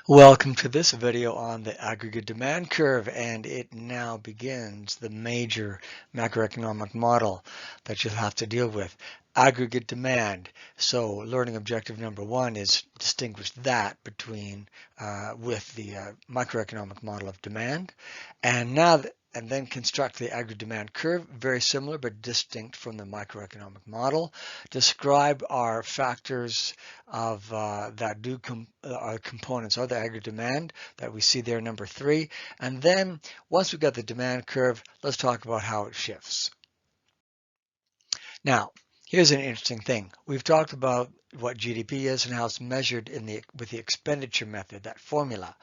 Welcome to this video on the aggregate demand curve, and it now begins the major macroeconomic model that you'll have to deal with. Aggregate demand. So learning objective number one is distinguish that between with the microeconomic model of demand, and and then construct the aggregate demand curve, very similar but distinct from the microeconomic model. Describe our factors of that are components of the aggregate demand that we see there, number three. And then once we've got the demand curve, let's talk about how it shifts. Now, here's an interesting thing. We've talked about what GDP is and how it's measured with the expenditure method, that formula.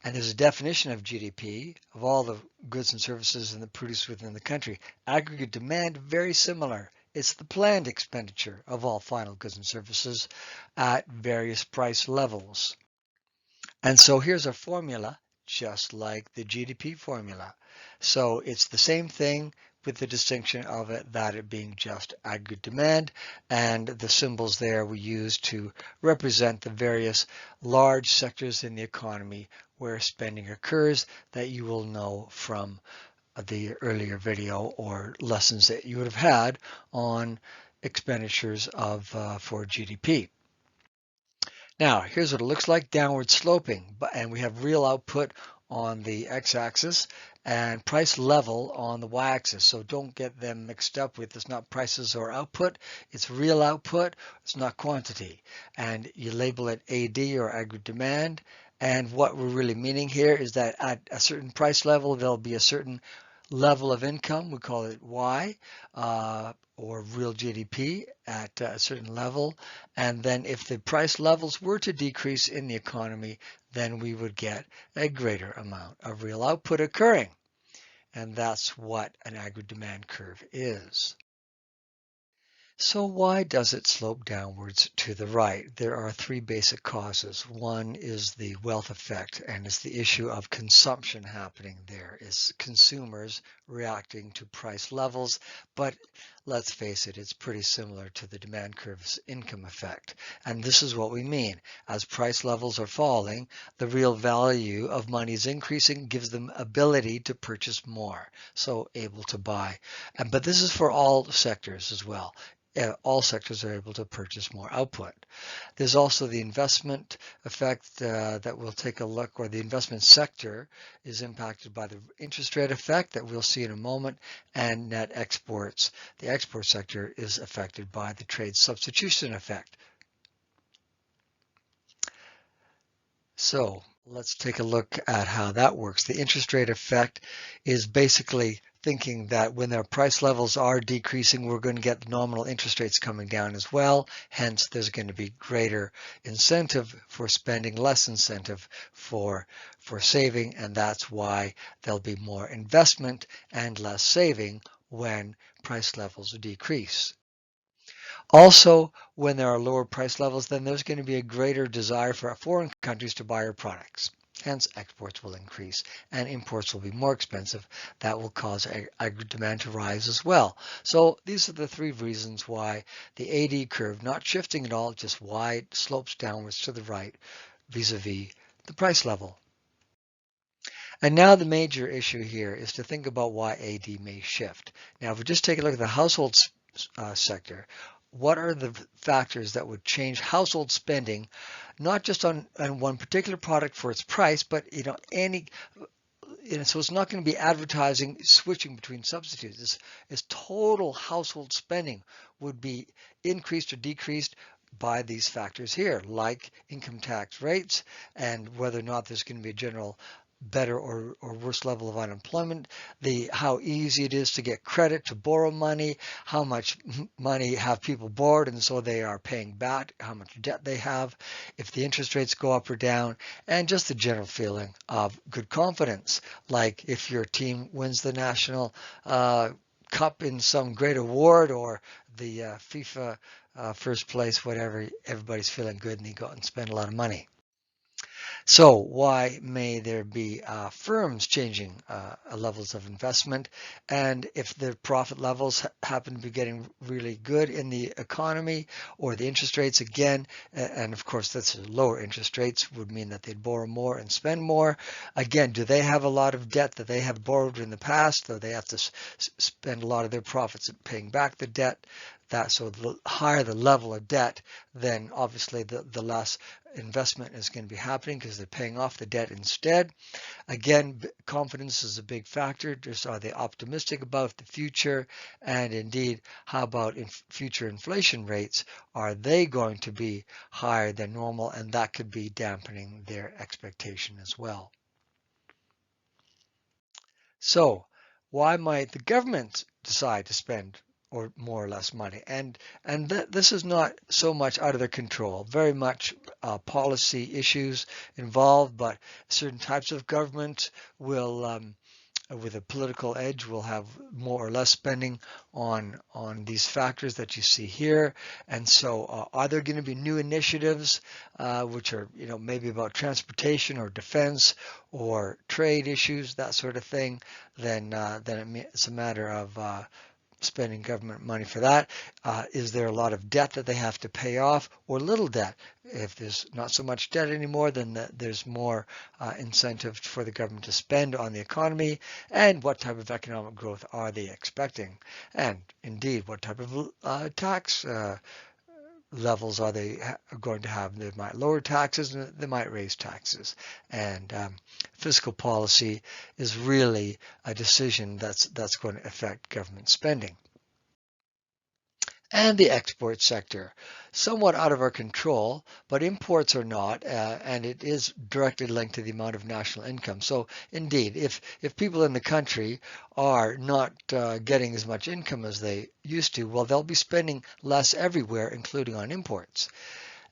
And there's a definition of GDP, of all the goods and services produced within the country. Aggregate demand, very similar. It's the planned expenditure of all final goods and services at various price levels. And so here's a formula, just like the GDP formula. So it's the same thing with the distinction of it being just aggregate demand, and the symbols there we use to represent the various large sectors in the economy where spending occurs that you will know from the earlier video or lessons that you would have had on expenditures for GDP. Now, here's what it looks like, downward sloping, and we have real output on the x-axis and price level on the y-axis. So don't get them mixed up with, it's not prices or output, it's real output, it's not quantity. And you label it AD or aggregate demand. And what we're really meaning here is that at a certain price level, there'll be a certain level of income, we call it Y, or real GDP at a certain level. And then if the price levels were to decrease in the economy, then we would get a greater amount of real output occurring. And that's what an aggregate demand curve is. So why does it slope downwards to the right? There are three basic causes. One is the wealth effect, and it's the issue of consumption happening there. It's consumers reacting to price levels, but let's face it, it's pretty similar to the demand curve's income effect. And this is what we mean. As price levels are falling, the real value of money is increasing, gives them ability to purchase more, so able to buy. But this is for all sectors as well. All sectors are able to purchase more output. There's also the investment effect that we'll take a look, or the investment sector is impacted by the interest rate effect that we'll see in a moment, and net exports. The export sector is affected by the trade substitution effect. So let's take a look at how that works. The interest rate effect is basically thinking that when their price levels are decreasing, we're going to get nominal interest rates coming down as well. Hence, there's going to be greater incentive for spending, less incentive for saving, and that's why there'll be more investment and less saving when price levels decrease. Also, when there are lower price levels, then there's going to be a greater desire for foreign countries to buy our products. Hence, exports will increase and imports will be more expensive. That will cause aggregate demand to rise as well. So these are the three reasons why the AD curve, not shifting at all, just wide, slopes downwards to the right vis-a-vis the price level. And now the major issue here is to think about why AD may shift. Now, if we just take a look at the household sector, what are the factors that would change household spending, not just on one particular product for its price, but so it's not going to be advertising switching between substitutes. It's total household spending would be increased or decreased by these factors here, like income tax rates and whether or not there's going to be a general better or worse level of unemployment, how easy it is to get credit to borrow money, how much money have people borrowed and so they are paying back, how much debt they have, if the interest rates go up or down, and just the general feeling of good confidence, like if your team wins the national cup in some great award or the FIFA first place, whatever, everybody's feeling good and they go out and spend a lot of money. So why may there be firms changing levels of investment? And if the profit levels happen to be getting really good in the economy, or the interest rates again, and of course that's lower interest rates would mean that they'd borrow more and spend more. Again, do they have a lot of debt that they have borrowed in the past, so they have to spend a lot of their profits paying back the debt? So the higher the level of debt, then obviously the less investment is going to be happening because they're paying off the debt instead. Again, confidence is a big factor. Just are they optimistic about the future? And indeed, how about future inflation rates? Are they going to be higher than normal? And that could be dampening their expectation as well. So why might the government decide to spend or more or less money? And this is not so much out of their control. Very much policy issues involved, but certain types of government will with a political edge will have more or less spending on these factors that you see here. And so are there going to be new initiatives which are maybe about transportation or defense or trade issues, that sort of thing? Then it's a matter of spending government money for that. Is there a lot of debt that they have to pay off, or little debt? If there's not so much debt anymore, then there's more incentive for the government to spend on the economy. And what type of economic growth are they expecting? And indeed, what type of tax levels are they going to have? They might lower taxes and they might raise taxes. And fiscal policy is really a decision that's going to affect government spending. And the export sector, somewhat out of our control, but imports are not, and it is directly linked to the amount of national income. So indeed, if people in the country are not getting as much income as they used to, well, they'll be spending less everywhere, including on imports.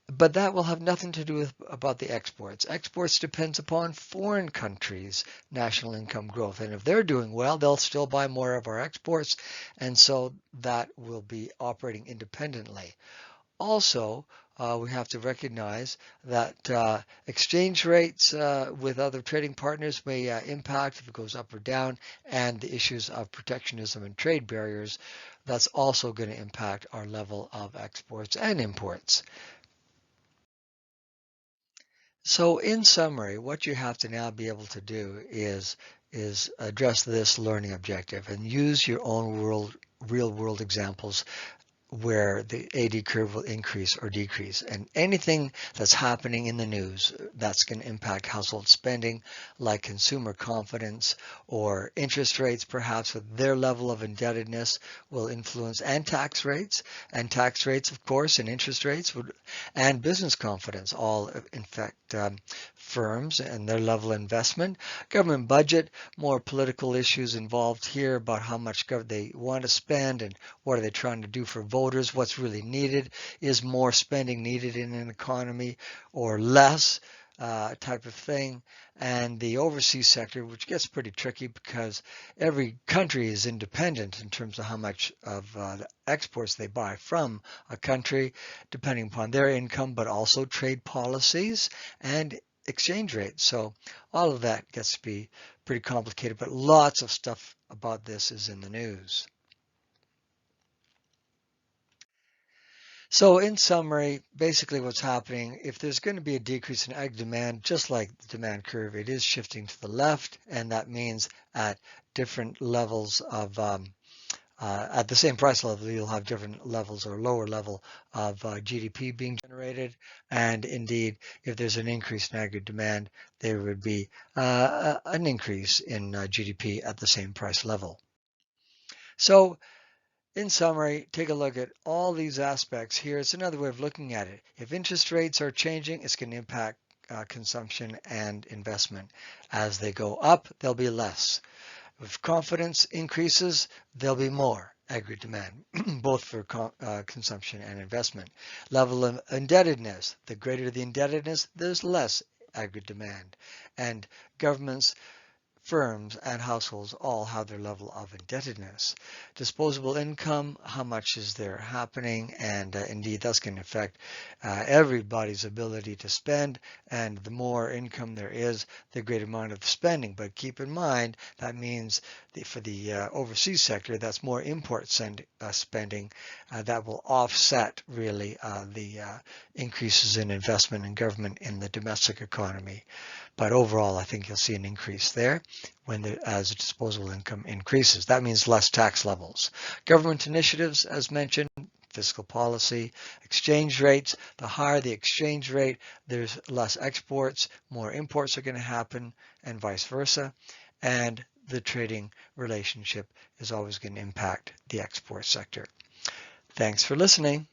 But that will have nothing to do with about the exports. Exports depends upon foreign countries' national income growth. And if they're doing well, they'll still buy more of our exports. And so that will be operating independently. Also, we have to recognize that exchange rates with other trading partners may impact if it goes up or down, and the issues of protectionism and trade barriers, that's also going to impact our level of exports and imports. So in summary, what you have to now be able to do is address this learning objective and use your own real world examples where the AD curve will increase or decrease. And anything that's happening in the news that's going to impact household spending, like consumer confidence or interest rates, perhaps with their level of indebtedness, will influence, and tax rates, of course, and interest rates would, and business confidence, all affect firms and their level of investment. Government budget, more political issues involved here about how much they want to spend and what are they trying to do for voters, what's really needed, is more spending needed in an economy or less, type of thing. And the overseas sector, which gets pretty tricky because every country is independent in terms of how much of the exports they buy from a country, depending upon their income, but also trade policies and exchange rates. So all of that gets to be pretty complicated, but lots of stuff about this is in the news. So in summary, basically what's happening, if there's going to be a decrease in ag demand, just like the demand curve, it is shifting to the left, and that means at different levels of at the same price level, you'll have different levels or lower level of GDP being generated. And indeed, if there's an increase in aggregate demand, there would be an increase in GDP at the same price level. So in summary, take a look at all these aspects here. It's another way of looking at it. If interest rates are changing, it's going to impact consumption and investment. As they go up, there'll be less. If confidence increases, there'll be more aggregate demand, both for consumption and investment. Level of indebtedness, the greater the indebtedness, there's less aggregate demand. And governments firms and households all have their level of indebtedness. Disposable income, how much is there happening? And indeed, that's going to affect everybody's ability to spend. And the more income there is, the greater amount of spending. But keep in mind, that means for the overseas sector, that's more import spending that will offset really the increases in investment in government in the domestic economy. But overall, I think you'll see an increase there as the disposable income increases. That means less tax levels. Government initiatives, as mentioned, fiscal policy, exchange rates. The higher the exchange rate, there's less exports, more imports are going to happen, and vice versa. And the trading relationship is always going to impact the export sector. Thanks for listening.